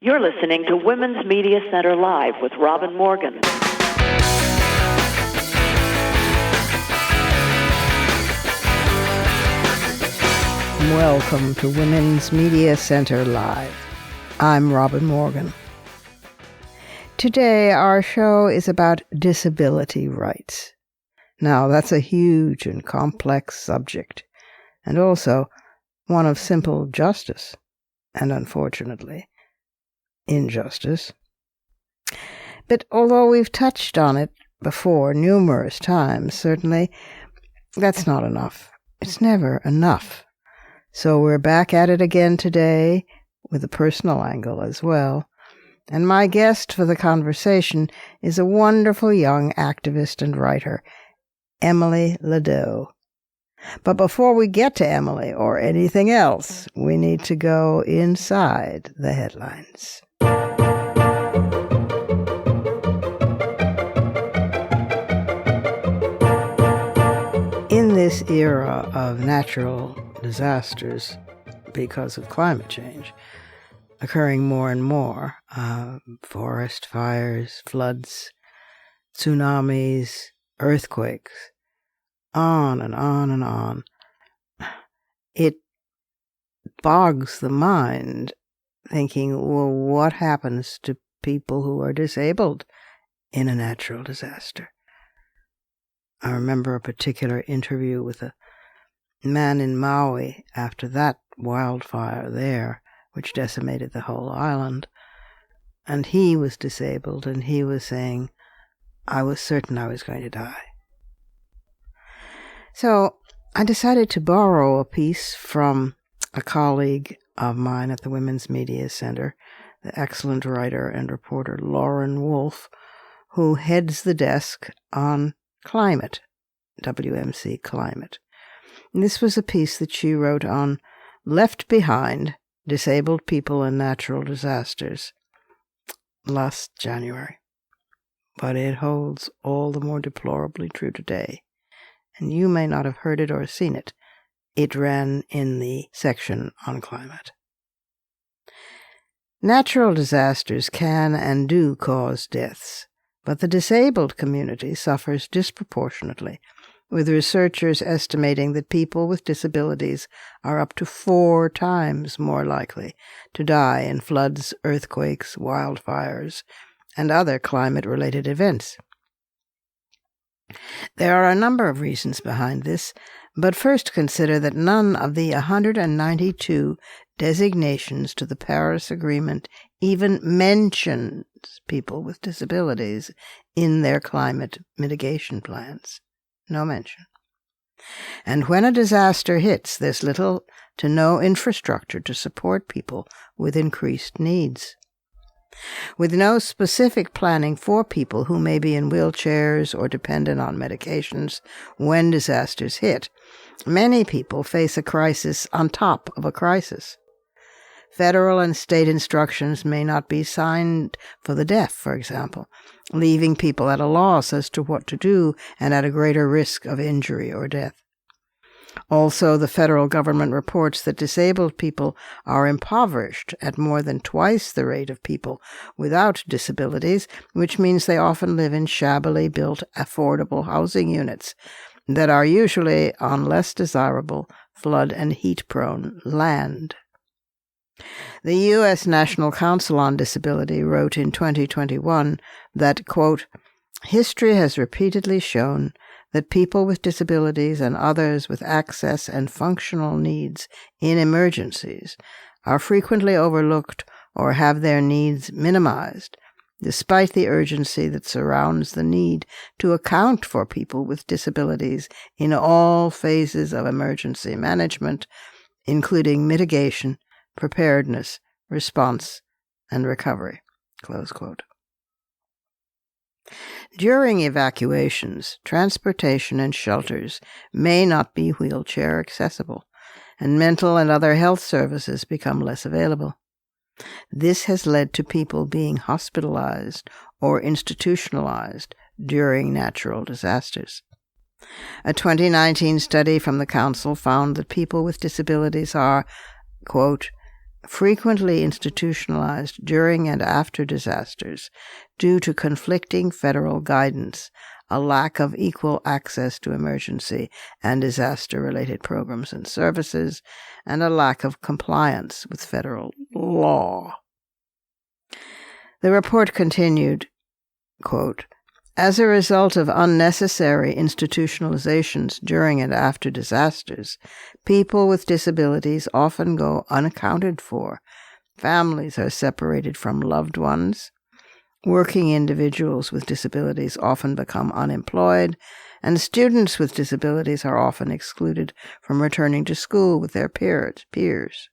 You're listening to Women's Media Center Live with Robin Morgan. Welcome to Women's Media Center Live. I'm Robin Morgan. Today our show is about disability rights. Now that's a huge and complex subject, and also one of simple justice, and unfortunately, injustice. But although we've touched on it before numerous times, certainly, that's not enough. It's never enough. So we're back at it again today with a personal angle as well. And my guest for the conversation is a wonderful young activist and writer, Emily Ladau. But before we get to Emily or anything else, we need to go inside the headlines. In this era of natural disasters because of climate change, occurring more and more, forest fires, floods, tsunamis, earthquakes, on and on and on, it bogs the mind thinking, well, what happens to people who are disabled in a natural disaster? I remember a particular interview with a man in Maui after that wildfire there, which decimated the whole island, and he was disabled, and he was saying, I was certain I was going to die. So I decided to borrow a piece from a colleague of mine at the Women's Media Center, the excellent writer and reporter Lauren Wolfe, who heads the desk on climate, WMC Climate. And this was a piece that she wrote on Left Behind, Disabled People in Natural Disasters last January. But it holds all the more deplorably true today. And you may not have heard it or seen it. It ran in the section on climate. Natural disasters can and do cause deaths, but the disabled community suffers disproportionately, with researchers estimating that people with disabilities are up to 4 times more likely to die in floods, earthquakes, wildfires, and other climate-related events. There are a number of reasons behind this, but first consider that none of the 192 designations to the Paris Agreement even mentions people with disabilities in their climate mitigation plans. No mention. And when a disaster hits, there's little to no infrastructure to support people with increased needs. With no specific planning for people who may be in wheelchairs or dependent on medications when disasters hit, many people face a crisis on top of a crisis. Federal and state instructions may not be signed for the deaf, for example, leaving people at a loss as to what to do and at a greater risk of injury or death. Also, the federal government reports that disabled people are impoverished at more than twice the rate of people without disabilities, which means they often live in shabbily built, affordable housing units that are usually on less desirable, flood- and heat-prone land. The U.S. National Council on Disability wrote in 2021 that, quote, history has repeatedly shown that people with disabilities and others with access and functional needs in emergencies are frequently overlooked or have their needs minimized, despite the urgency that surrounds the need to account for people with disabilities in all phases of emergency management, including mitigation, preparedness, response, and recovery. Close quote. During evacuations, transportation and shelters may not be wheelchair accessible, and mental and other health services become less available. This has led to people being hospitalized or institutionalized during natural disasters. A 2019 study from the Council found that people with disabilities are, quote, frequently institutionalized during and after disasters due to conflicting federal guidance, a lack of equal access to emergency and disaster-related programs and services, and a lack of compliance with federal law. The report continued, quote, as a result of unnecessary institutionalizations during and after disasters, people with disabilities often go unaccounted for. Families are separated from loved ones. Working individuals with disabilities often become unemployed, and students with disabilities are often excluded from returning to school with their peers.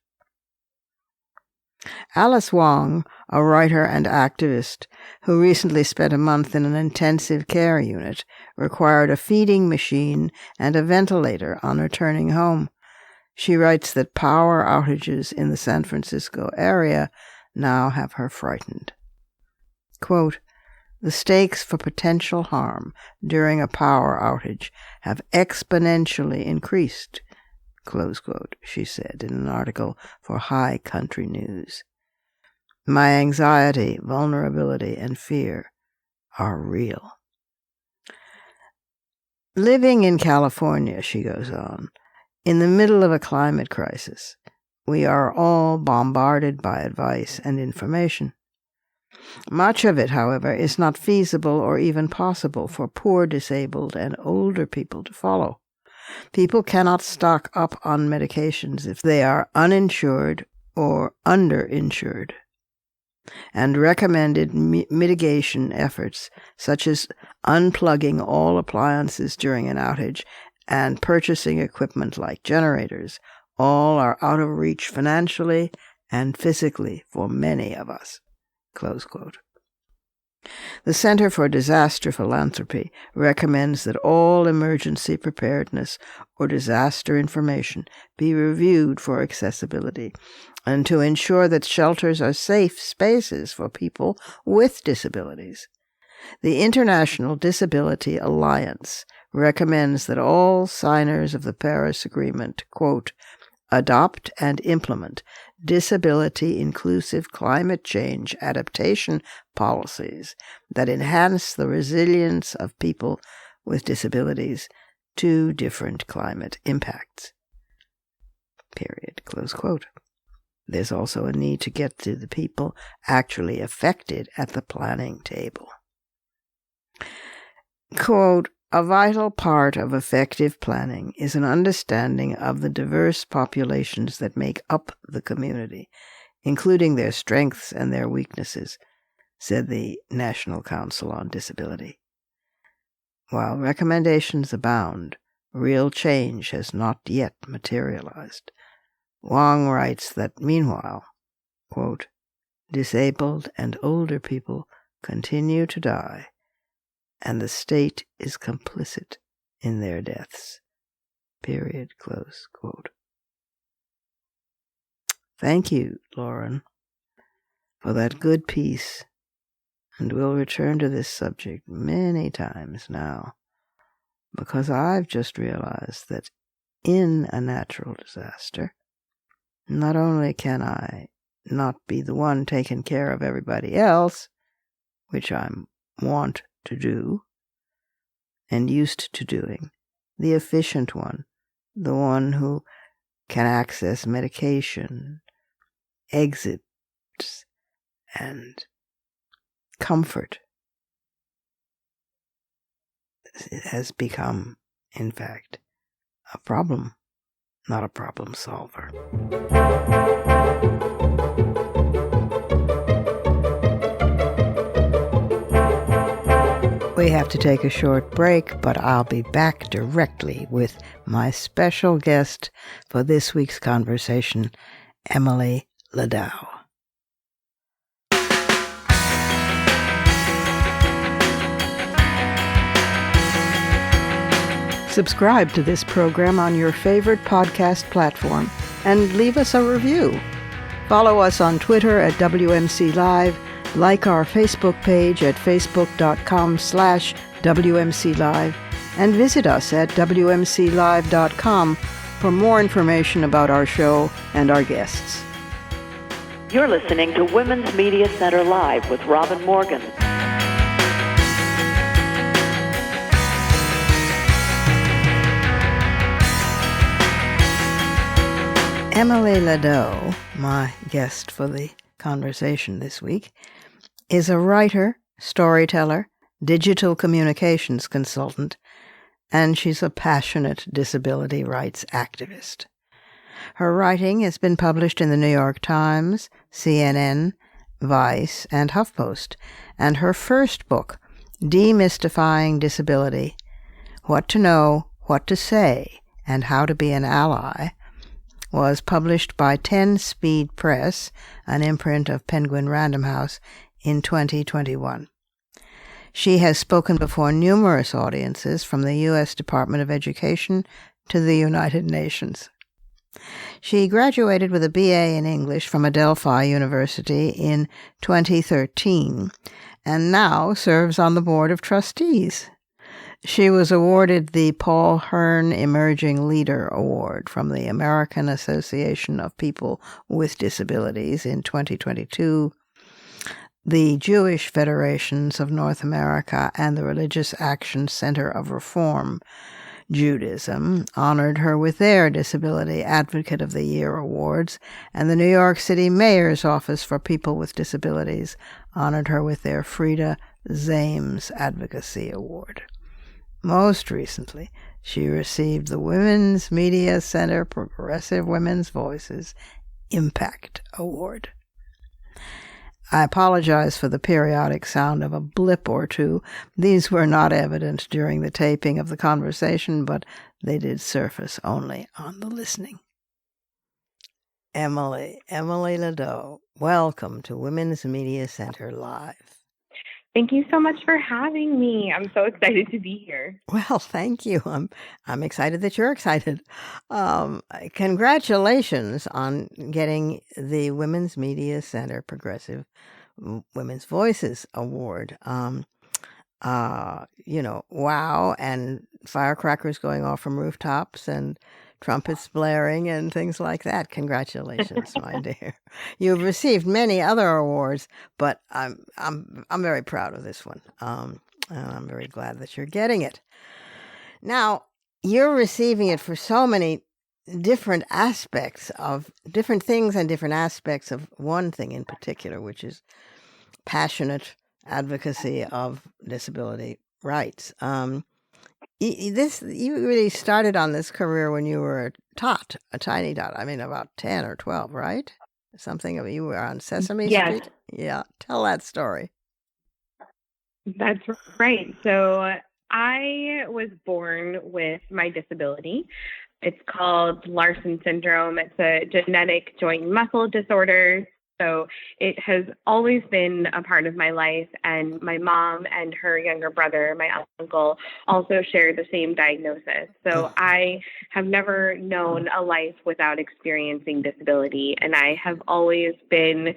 Alice Wong, a writer and activist who recently spent a month in an intensive care unit, required a feeding machine and a ventilator on returning home. She writes that power outages in the San Francisco area now have her frightened. Quote, the stakes for potential harm during a power outage have exponentially increased, close quote, she said in an article for High Country News. My anxiety, vulnerability, and fear are real. Living in California, she goes on, in the middle of a climate crisis, we are all bombarded by advice and information. Much of it, however, is not feasible or even possible for poor, disabled, and older people to follow. People cannot stock up on medications if they are uninsured or underinsured. And recommended mitigation efforts, such as unplugging all appliances during an outage and purchasing equipment like generators, all are out of reach financially and physically for many of us. Close quote. The Center for Disaster Philanthropy recommends that all emergency preparedness or disaster information be reviewed for accessibility and to ensure that shelters are safe spaces for people with disabilities. The International Disability Alliance recommends that all signers of the Paris Agreement, quote, adopt and implement disability-inclusive climate change adaptation policies that enhance the resilience of people with disabilities to different climate impacts. Period. Close quote. There's also a need to get to the people actually affected at the planning table. Quote, a vital part of effective planning is an understanding of the diverse populations that make up the community, including their strengths and their weaknesses, said the National Council on Disability. While recommendations abound, real change has not yet materialized. Wong writes that, meanwhile, quote, disabled and older people continue to die, and the state is complicit in their deaths. Period. Close quote. Thank you, Lauren, for that good piece, and we'll return to this subject many times now, because I've just realized that in a natural disaster, not only can I not be the one taking care of everybody else, which I want to do and used to doing, the efficient one, the one who can access medication, exits, and comfort, it has become, in fact, a problem, not a problem solver. We have to take a short break, but I'll be back directly with my special guest for this week's conversation, Emily Ladau. Subscribe to this program on your favorite podcast platform and leave us a review. Follow us on Twitter at WMC Live, like our Facebook page at facebook.com/WMC Live, and visit us at WMCLive.com for more information about our show and our guests. You're listening to Women's Media Center Live with Robin Morgan. Emily Ladau, my guest for the conversation this week, is a writer, storyteller, digital communications consultant, and she's a passionate disability rights activist. Her writing has been published in the New York Times, CNN, Vice, and HuffPost, and her first book, Demystifying Disability, What to Know, What to Say, and How to Be an Ally, was published by 10 Speed Press, an imprint of Penguin Random House, in 2021. She has spoken before numerous audiences, from the U.S. Department of Education to the United Nations. She graduated with a BA in English from Adelphi University in 2013 and now serves on the Board of Trustees. She was awarded the Paul Hearn Emerging Leader Award from the American Association of People with Disabilities in 2022. The Jewish Federations of North America and the Religious Action Center of Reform, Judaism, honored her with their Disability Advocate of the Year awards, and the New York City Mayor's Office for People with Disabilities honored her with their Frida Zames Advocacy Award. Most recently, she received the Women's Media Center Progressive Women's Voices Impact Award. I apologize for the periodic sound of a blip or two. These were not evident during the taping of the conversation, but they did surface only on the listening. Emily Ladau, welcome to Women's Media Center Live. Thank you so much for having me. I'm so excited to be here. Well, thank you. I'm excited that you're excited. Congratulations on getting the Women's Media Center Progressive Women's Voices Award. Wow, and firecrackers going off from rooftops and trumpets blaring and things like that. Congratulations, my dear. You've received many other awards, but I'm very proud of this one. And I'm very glad that you're getting it. Now, you're receiving it for so many different aspects of different things and different aspects of one thing in particular, which is passionate advocacy of disability rights. You really started on this career when you were a tiny tot. I mean, about 10 or 12, right? Something of you were on Sesame Street. Yeah, tell that story. That's right. So I was born with my disability. It's called Larson syndrome. It's a genetic joint muscle disorder. So it has always been a part of my life, and my mom and her younger brother, my uncle, also share the same diagnosis. So I have never known a life without experiencing disability, and I have always been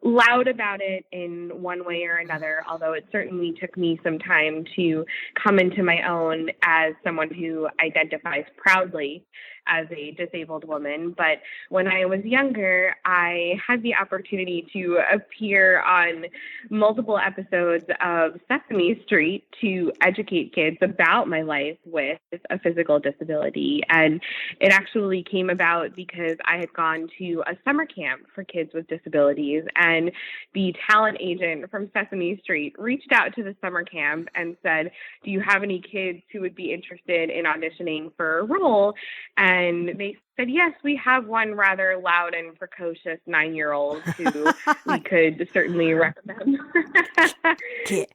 loud about it in one way or another, although it certainly took me some time to come into my own as someone who identifies proudly as a disabled woman. But when I was younger, I had the opportunity to appear on multiple episodes of Sesame Street to educate kids about my life with a physical disability. And it actually came about because I had gone to a summer camp for kids with disabilities, and the talent agent from Sesame Street reached out to the summer camp and said, "Do you have any kids who would be interested in auditioning for a role?" And they said, "Yes, we have one rather loud and precocious 9-year-old who we could certainly recommend."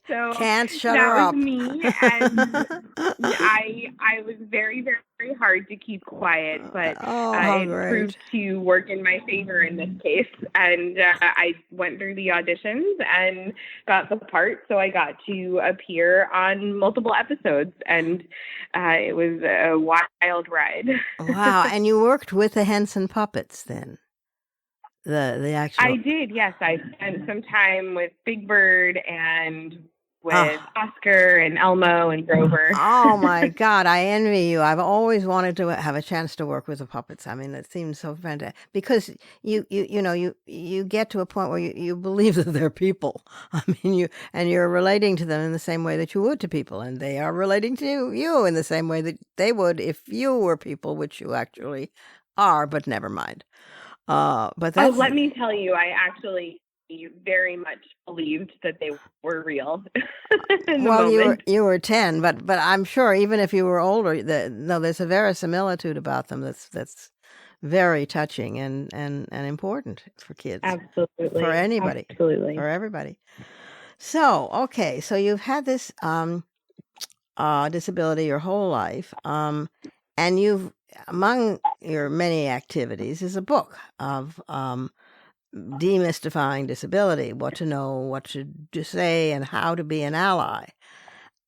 So can't shut that her was up. Me, and I was very, very, very hard to keep quiet, but it proved to work in my favor in this case. And I went through the auditions and got the part, so I got to appear on multiple episodes, and it was a wild ride. Wow, and you worked with the Henson puppets then? The actual... I did, yes. I spent some time with Big Bird and with Oscar and Elmo and Grover. Oh my God, I envy you. I've always wanted to have a chance to work with the puppets. I mean, it seems so fantastic because you get to a point where you believe that they're people. I mean, you're relating to them in the same way that you would to people, and they are relating to you in the same way that they would if you were people, which you actually are. But never mind. But that's let me tell you, I actually very much believed that they were real. You were 10, but I'm sure even if you were older, there's a verisimilitude about them that's very touching and important for kids. Absolutely. For anybody. Absolutely. For everybody. So, okay, so you've had this disability your whole life, and you've, among your many activities, is a book of Demystifying Disability, what to know, what to say, and how to be an ally.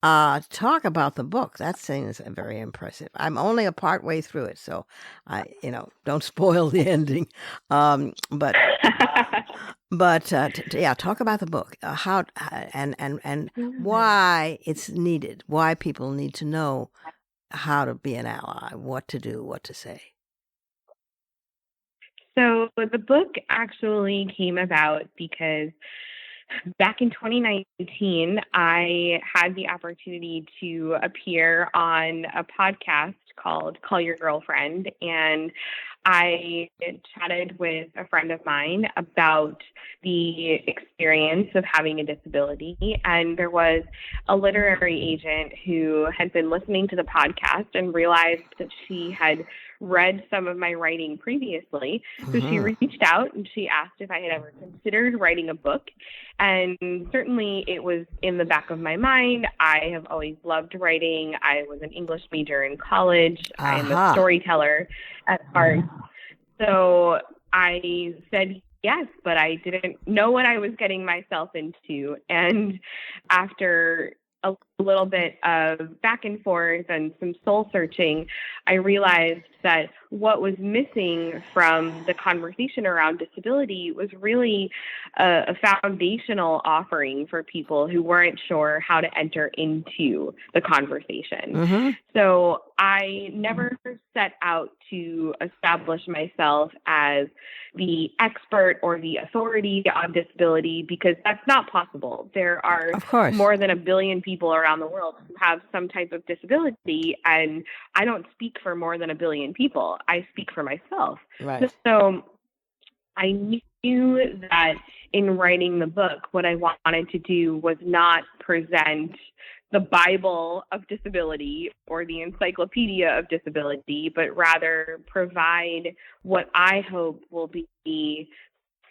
Talk about the book. That seems very impressive. I'm only a part way through it, so don't spoil the ending. But talk about the book. How and why it's needed. Why people need to know how to be an ally, what to do, what to say. So the book actually came about because back in 2019, I had the opportunity to appear on a podcast called Call Your Girlfriend, and I chatted with a friend of mine about the experience of having a disability. And there was a literary agent who had been listening to the podcast and realized that she had read some of my writing previously. So she reached out and she asked if I had ever considered writing a book. And certainly it was in the back of my mind. I have always loved writing. I was an English major in college. I am a storyteller at heart. So I said yes, but I didn't know what I was getting myself into. And after a little bit of back and forth and some soul searching, I realized that what was missing from the conversation around disability was really a foundational offering for people who weren't sure how to enter into the conversation. So I never set out to establish myself as the expert or the authority on disability, because that's not possible. There are more than 1 billion people around the world who have some type of disability, and I don't speak for more than 1 billion people. I speak for myself. Right. So I knew that in writing the book, what I wanted to do was not present the Bible of disability or the encyclopedia of disability, but rather provide what I hope will be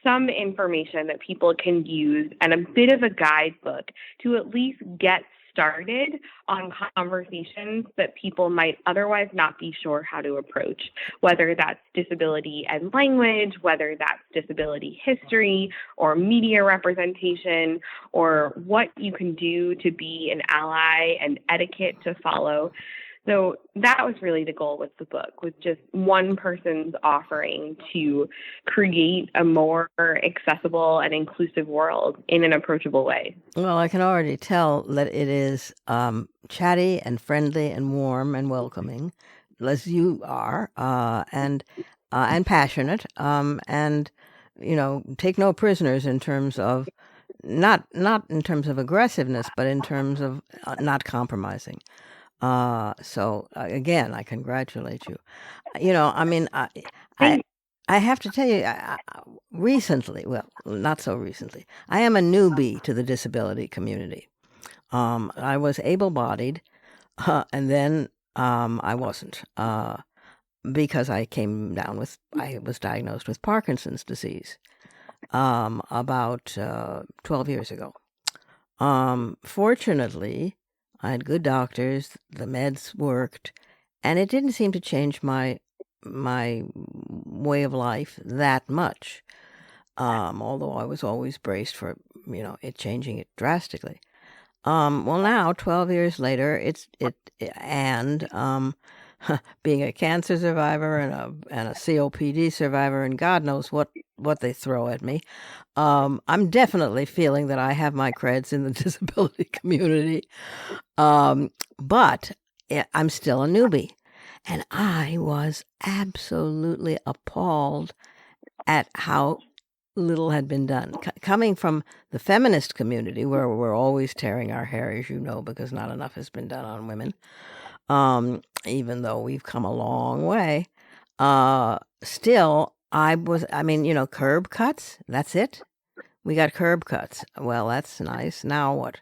some information that people can use and a bit of a guidebook to at least get started on conversations that people might otherwise not be sure how to approach, whether that's disability and language, whether that's disability history or media representation, or what you can do to be an ally and etiquette to follow. So that was really the goal with the book, was just one person's offering to create a more accessible and inclusive world in an approachable way. Well, I can already tell that it is chatty and friendly and warm and welcoming, as you are, and passionate, and take no prisoners in terms of not in terms of aggressiveness, but in terms of not compromising. So again, I congratulate you. I have to tell you, recently, well, not so recently, I am a newbie to the disability community. I was able-bodied, and then I wasn't, because I was diagnosed with Parkinson's disease about 12 years ago. Fortunately, I had good doctors, the meds worked, and it didn't seem to change my way of life that much, although I was always braced for it changing it drastically. Well, now 12 years later, being a cancer survivor and a COPD survivor, and God knows what they throw at me. I'm definitely feeling that I have my creds in the disability community, but I'm still a newbie, and I was absolutely appalled at how little had been done. Coming from the feminist community, where we're always tearing our hair, as you know, because not enough has been done on women, even though we've come a long way, still, curb cuts, that's it. We got curb cuts. Well, that's nice. Now what?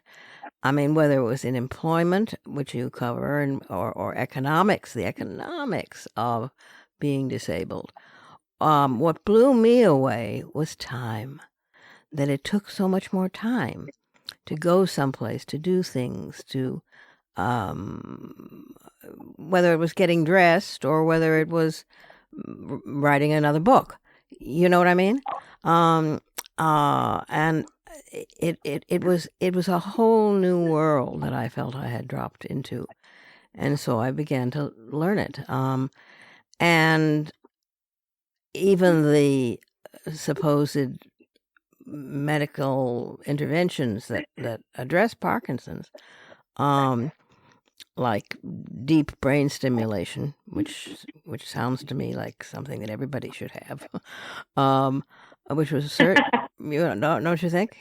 I mean, whether it was in employment, which you cover, or economics, the economics of being disabled. What blew me away was time, that it took so much more time to go someplace, to do things, to whether it was getting dressed or whether it was writing another book. You know what I mean? And it was a whole new world that I felt I had dropped into, and so I began to learn it. And even the supposed medical interventions that address Parkinson's, like deep brain stimulation, which sounds to me like something that everybody should have, which was don't you think?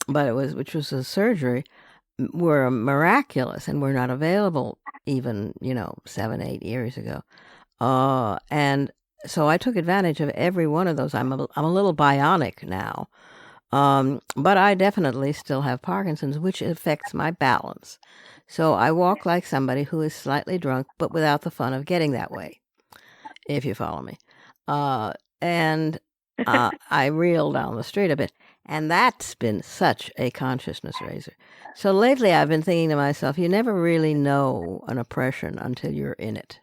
Which was a surgery, were miraculous and were not available even 7-8 years ago, and so I took advantage of every one of those. I'm a little bionic now, but I definitely still have Parkinson's, which affects my balance. So I walk like somebody who is slightly drunk, but without the fun of getting that way, if you follow me. And I reel down the street a bit, and that's been such a consciousness raiser. So lately I've been thinking to myself, you never really know an oppression until you're in it.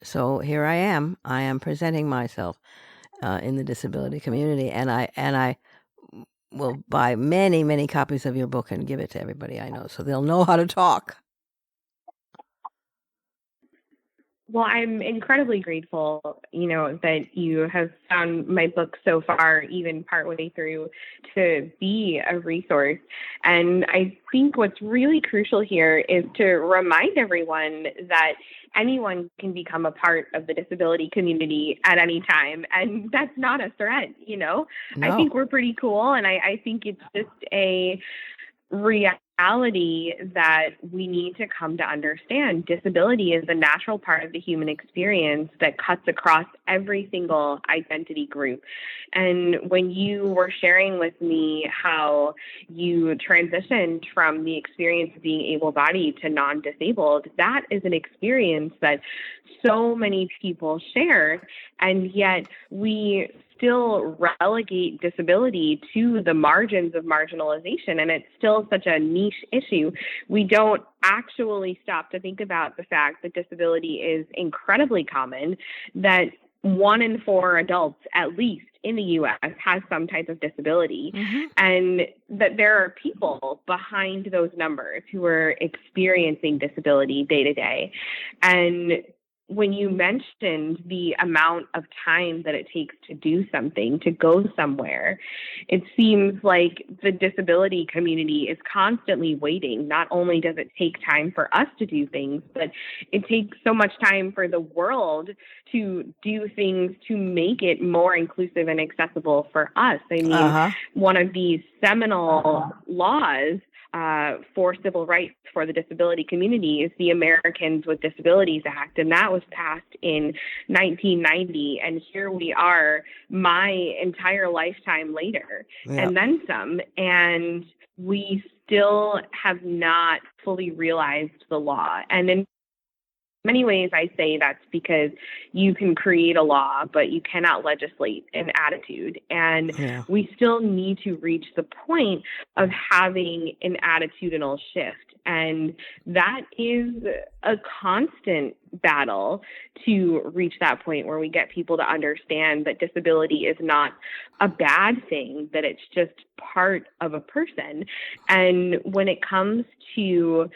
So here I am. I am presenting myself in the disability community, and I will buy many, many copies of your book and give it to everybody I know, so they'll know how to talk. Well, I'm incredibly grateful, that you have found my book so far, even partway through, to be a resource. And I think what's really crucial here is to remind everyone that anyone can become a part of the disability community at any time. And that's not a threat, No. I think we're pretty cool. And I think it's just a reality that we need to come to understand. Disability is a natural part of the human experience that cuts across every single identity group. And when you were sharing with me how you transitioned from the experience of being able-bodied to non-disabled, that is an experience that so many people share, and yet we still relegate disability to the margins of marginalization, and it's still such a niche issue. We don't actually stop to think about the fact that disability is incredibly common, that 1 in 4 adults, at least in the U.S., has some type of disability, and that there are people behind those numbers who are experiencing disability day to day. And when you mentioned the amount of time that it takes to do something, to go somewhere, it seems like the disability community is constantly waiting. Not only does it take time for us to do things, but it takes so much time for the world to do things to make it more inclusive and accessible for us. I mean, one of these seminal laws for civil rights for the disability community is the Americans with Disabilities Act, and that was passed in 1990. And here we are, my entire lifetime later, and then some, and we still have not fully realized the law. And in many ways, I say that's because you can create a law, but you cannot legislate an attitude. And we still need to reach the point of having an attitudinal shift. And that is a constant battle to reach that point where we get people to understand that disability is not a bad thing, that it's just part of a person. And when it comes to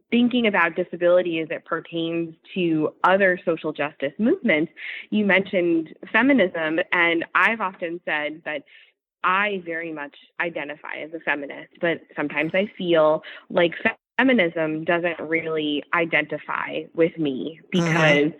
thinking about disability as it pertains to other social justice movements, you mentioned feminism, and I've often said that I very much identify as a feminist, but sometimes I feel like feminism doesn't really identify with me because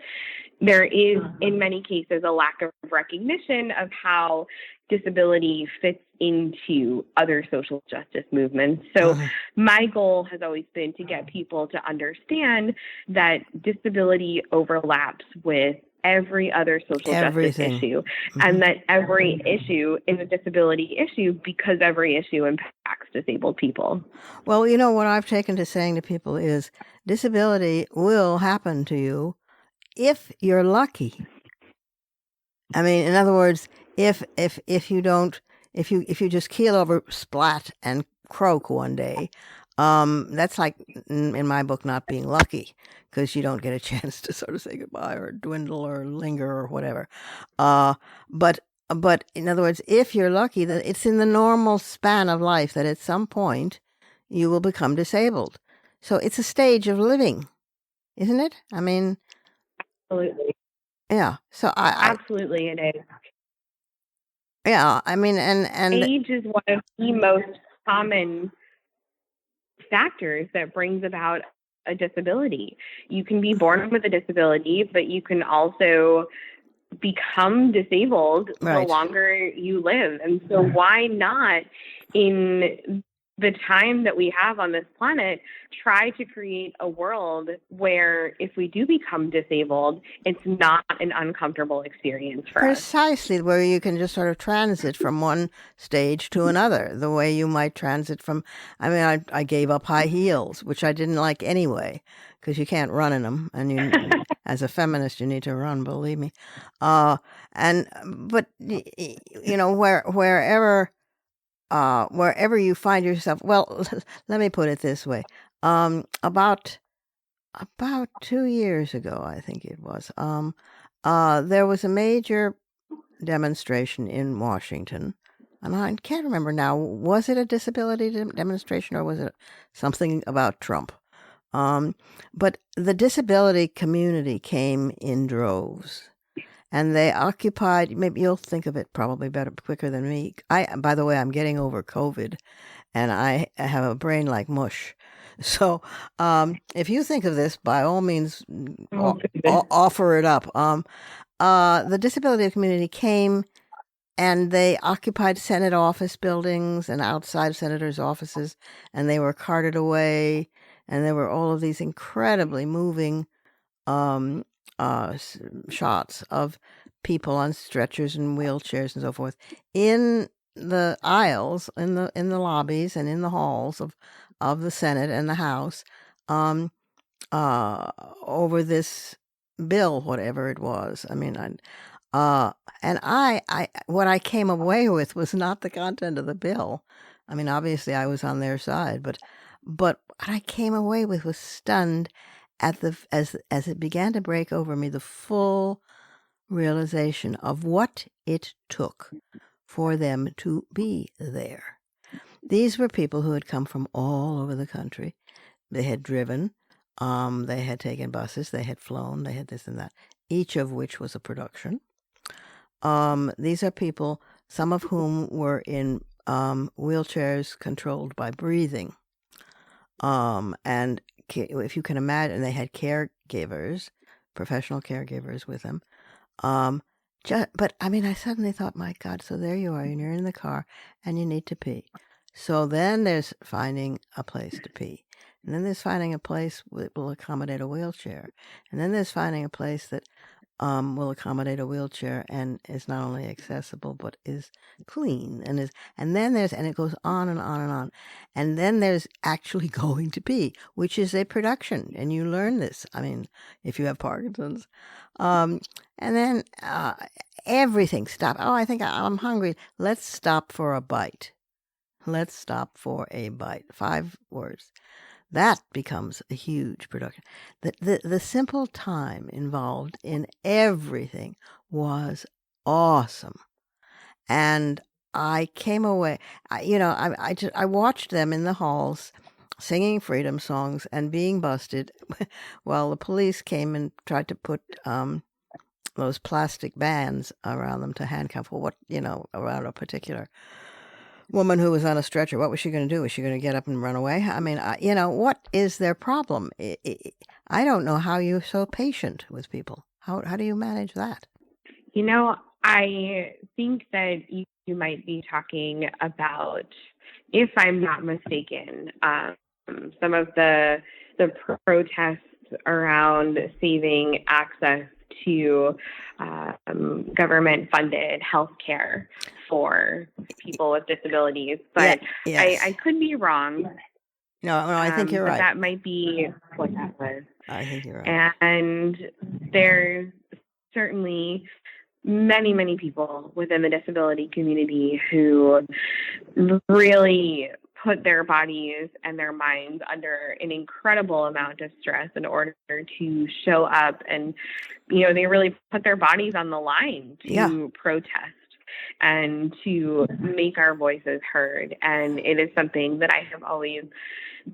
there is, in many cases, a lack of recognition of how disability fits into other social justice movements. So my goal has always been to get people to understand that disability overlaps with every other social justice issue, and that every issue is a disability issue because every issue impacts disabled people. Well, you know, what I've taken to saying to people is disability will happen to you if you're lucky. I mean, in other words, if you just keel over, splat, and croak one day, that's like, in my book, not being lucky, because you don't get a chance to sort of say goodbye or dwindle or linger or whatever. But in other words, if you're lucky, that it's in the normal span of life that at some point you will become disabled. So it's a stage of living, isn't it? I mean, absolutely. Yeah. So absolutely it is. Yeah, I mean, and age is one of the most common factors that brings about a disability. You can be born with a disability, but you can also become disabled the longer you live. And so why not, in the time that we have on this planet, try to create a world where if we do become disabled, it's not an uncomfortable experience for us. Precisely, where you can just sort of transit from one stage to another, the way you might transit from, I mean, I gave up high heels, which I didn't like anyway, because you can't run in them, and you, as a feminist, you need to run, believe me. But you know, wherever you find yourself, well, let me put it this way. About 2 years ago, I think it was, there was a major demonstration in Washington, and I can't remember now, was it a disability demonstration or was it something about Trump? But the disability community came in droves. And they occupied, maybe you'll think of it probably quicker than me. By the way, I'm getting over COVID, and I have a brain like mush. So if you think of this, by all means, offer it up. The disability community came, and they occupied Senate office buildings and outside senators' offices, and they were carted away, and there were all of these incredibly moving shots of people on stretchers and wheelchairs and so forth in the aisles, in the lobbies and in the halls of the Senate and the House, over this bill, whatever it was. I mean, and I what I came away with was not the content of the bill. I mean, obviously I was on their side, but what I came away with was stunned at as it began to break over me, the full realization of what it took for them to be there. These were people who had come from all over the country. They had driven, they had taken buses, they had flown, they had this and that, each of which was a production. These are people, some of whom were in wheelchairs controlled by breathing. And if you can imagine, they had caregivers, professional caregivers with them. But I mean, I suddenly thought, my God, so there you are, and you're in the car, and you need to pee. So then there's finding a place to pee. And then there's finding a place that will accommodate a wheelchair. And then there's finding a place that will accommodate a wheelchair and is not only accessible but is clean and then there's, and it goes on and on and on. And then there's actually going to pee, which is a production, and you learn this. I mean, if you have Parkinson's, and then everything stop. Oh, I think I'm hungry. Let's stop for a bite. Let's stop for a bite. 5 words. That becomes a huge production. The simple time involved in everything was awesome. And I came away, I watched them in the halls. singing freedom songs and being busted while the police came and tried to put those plastic bands around them to handcuff, around a particular woman who was on a stretcher. What was she going to do? Was she going to get up and run away? I mean, what is their problem? I don't know how you're so patient with people. How do you manage that? I think that you might be talking about, if I'm not mistaken, some of the protests around saving access to government-funded health care for people with disabilities. But yes. I could be wrong. No, I think you're right. That might be what that was. I think you're right. And there's certainly many, many people within the disability community who really put their bodies and their minds under an incredible amount of stress in order to show up. And, they really put their bodies on the line to protest and to make our voices heard. And it is something that I have always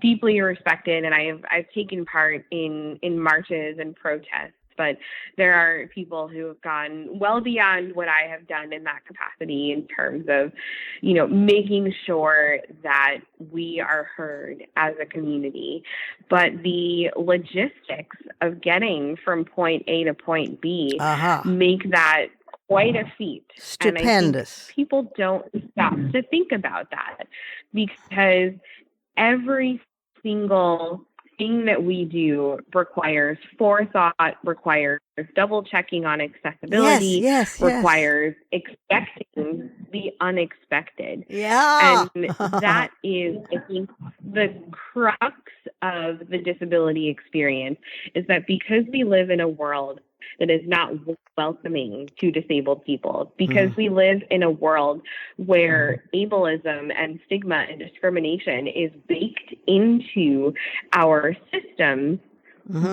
deeply respected, and I've taken part in marches and protests. But there are people who have gone well beyond what I have done in that capacity in terms of, making sure that we are heard as a community. But the logistics of getting from point A to point B make that quite a feat. Stupendous. And I think people don't stop to think about that, because every single thing that we do requires forethought, requires double checking on accessibility, requires expecting the unexpected. Yeah. And that is, I think, the crux of the disability experience, is that because we live in a world that is not welcoming to disabled people, because we live in a world where ableism and stigma and discrimination is baked into our systems,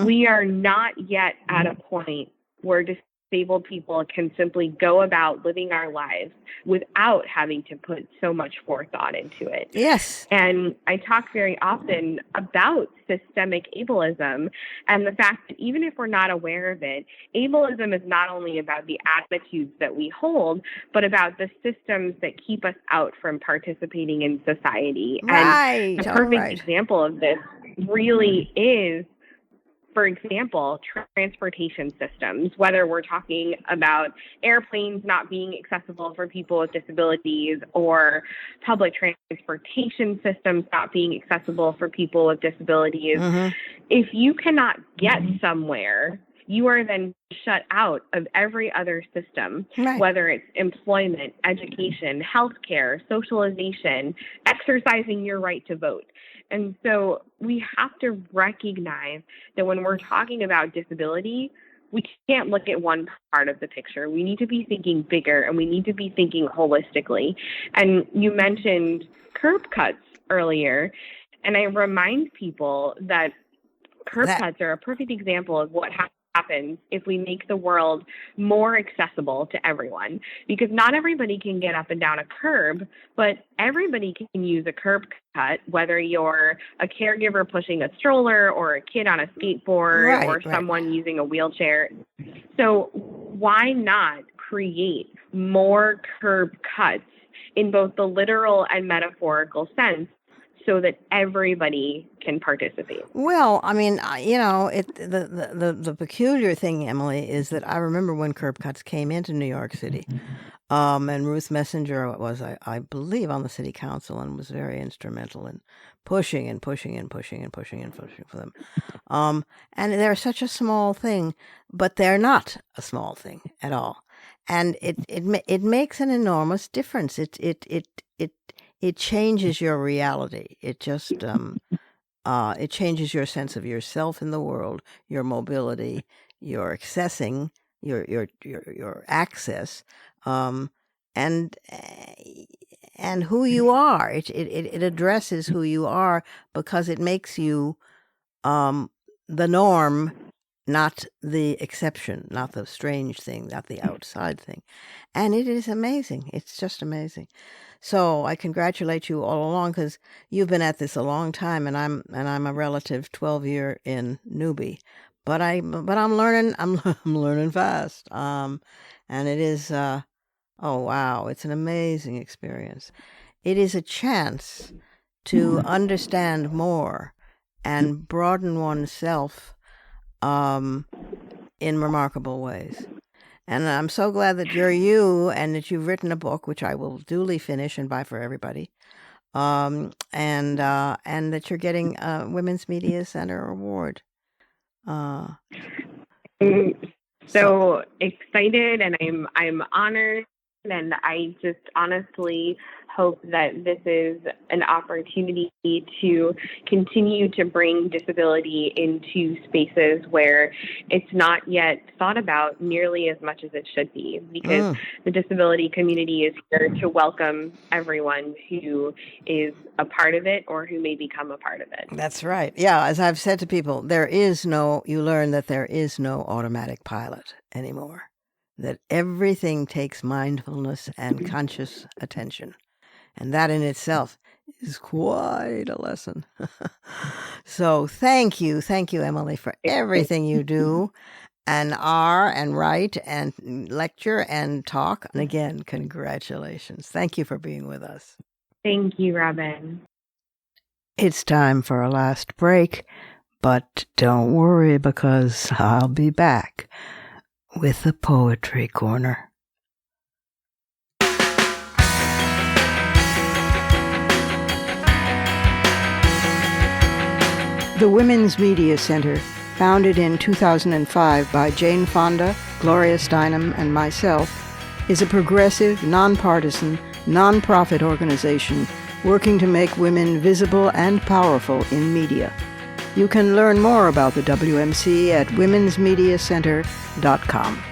we are not yet at a point where disabled people can simply go about living our lives without having to put so much forethought into it. Yes. And I talk very often about systemic ableism and the fact that even if we're not aware of it, ableism is not only about the attitudes that we hold, but about the systems that keep us out from participating in society. Right. And a perfect example of this really is, for example, transportation systems, whether we're talking about airplanes not being accessible for people with disabilities or public transportation systems not being accessible for people with disabilities. If you cannot get somewhere, you are then shut out of every other system, whether it's employment, education, healthcare, socialization, exercising your right to vote. And so we have to recognize that when we're talking about disability, we can't look at one part of the picture. We need to be thinking bigger, and we need to be thinking holistically. And you mentioned curb cuts earlier, and I remind people that curb cuts are a perfect example of what happens if we make the world more accessible to everyone, because not everybody can get up and down a curb, but everybody can use a curb cut, whether you're a caregiver pushing a stroller or a kid on a skateboard or someone using a wheelchair. So why not create more curb cuts in both the literal and metaphorical sense, so that everybody can participate? Well, I mean, the peculiar thing, Emily, is that I remember when curb cuts came into New York City, and Ruth Messenger was, I believe, on the city council and was very instrumental in pushing for them. And they're such a small thing, but they're not a small thing at all, and it makes an enormous difference. It changes your reality. It just it changes your sense of yourself in the world, your mobility, your accessing, your access, and who you are. It addresses who you are, because it makes you the norm not the exception, not the strange thing, not the outside thing. And it is amazing. It's just amazing. So I congratulate you all along, because you've been at this a long time, and I'm a relative 12-year in newbie. But I'm learning. I'm learning fast. And it is. Oh wow! It's an amazing experience. It is a chance to understand more and broaden oneself in remarkable ways. And I'm so glad that you're you and that you've written a book, which I will duly finish and buy for everybody. And that you're getting a Women's Media Center award. So excited, and I'm honored, and I just honestly hope that this is an opportunity to continue to bring disability into spaces where it's not yet thought about nearly as much as it should be, because the disability community is here to welcome everyone who is a part of it or who may become a part of it. That's right. Yeah, as I've said to people, you learn that there is no automatic pilot anymore, that everything takes mindfulness and conscious attention. And that in itself is quite a lesson. So thank you, Emily, for everything you do and are and write and lecture and talk. And again, congratulations. Thank you for being with us. Thank you, Robin. It's time for a last break, but don't worry, because I'll be back with the Poetry Corner. The Women's Media Center, founded in 2005 by Jane Fonda, Gloria Steinem, and myself, is a progressive, nonpartisan, nonprofit organization working to make women visible and powerful in media. You can learn more about the WMC at womensmediacenter.com.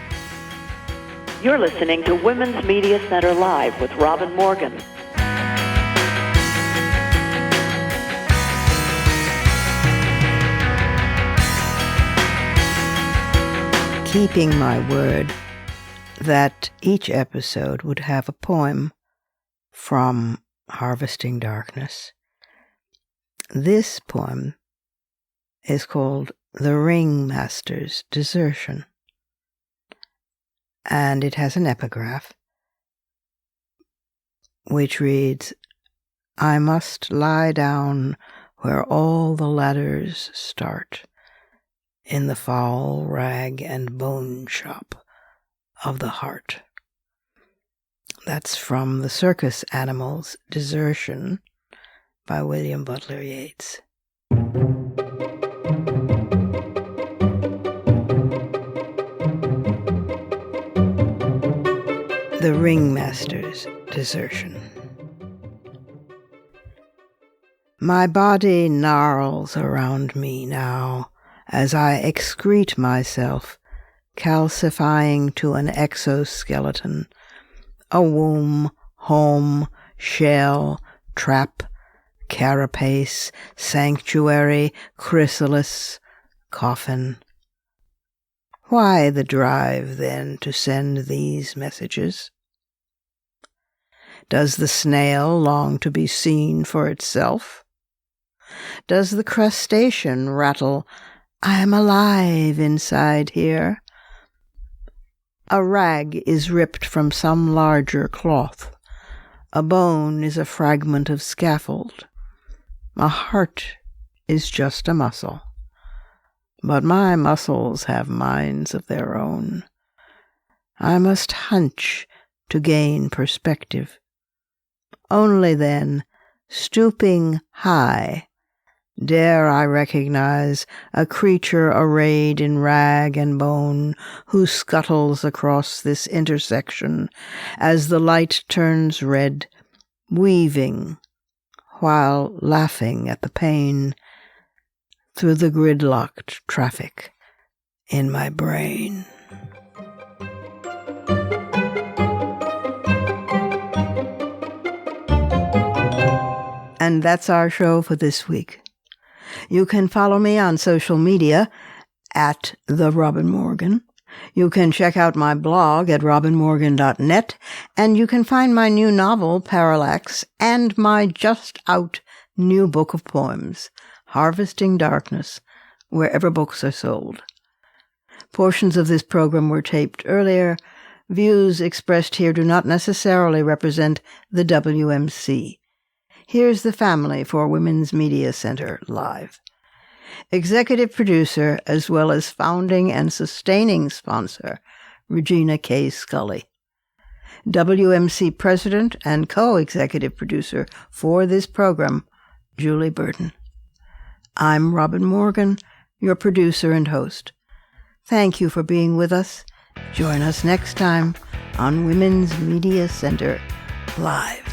You're listening to Women's Media Center Live with Robin Morgan. Keeping my word that each episode would have a poem from Harvesting Darkness. This poem is called The Ringmaster's Desertion, and it has an epigraph which reads, "I must lie down where all the ladders start, in the foul rag and bone shop of the heart." That's from The Circus Animals' Desertion by William Butler Yeats. The Ringmaster's Desertion. My body gnarls around me now, as I excrete myself, calcifying to an exoskeleton, a womb, home, shell, trap, carapace, sanctuary, chrysalis, coffin. Why the drive, then, to send these messages? Does the snail long to be seen for itself? Does the crustacean rattle, "I am alive inside here"? A rag is ripped from some larger cloth. A bone is a fragment of scaffold. A heart is just a muscle. But my muscles have minds of their own. I must hunch to gain perspective. Only then, stooping high, dare I recognize a creature arrayed in rag and bone who scuttles across this intersection as the light turns red, weaving while laughing at the pain through the gridlocked traffic in my brain. And that's our show for this week. You can follow me on social media at The Robin Morgan. You can check out my blog at robinmorgan.net, and you can find my new novel, Parallax, and my just-out new book of poems, Harvesting Darkness, wherever books are sold. Portions of this program were taped earlier. Views expressed here do not necessarily represent the WMC. Here's the family for Women's Media Center Live. Executive producer, as well as founding and sustaining sponsor, Regina K. Scully. WMC president and co-executive producer for this program, Julie Burton. I'm Robin Morgan, your producer and host. Thank you for being with us. Join us next time on Women's Media Center Live.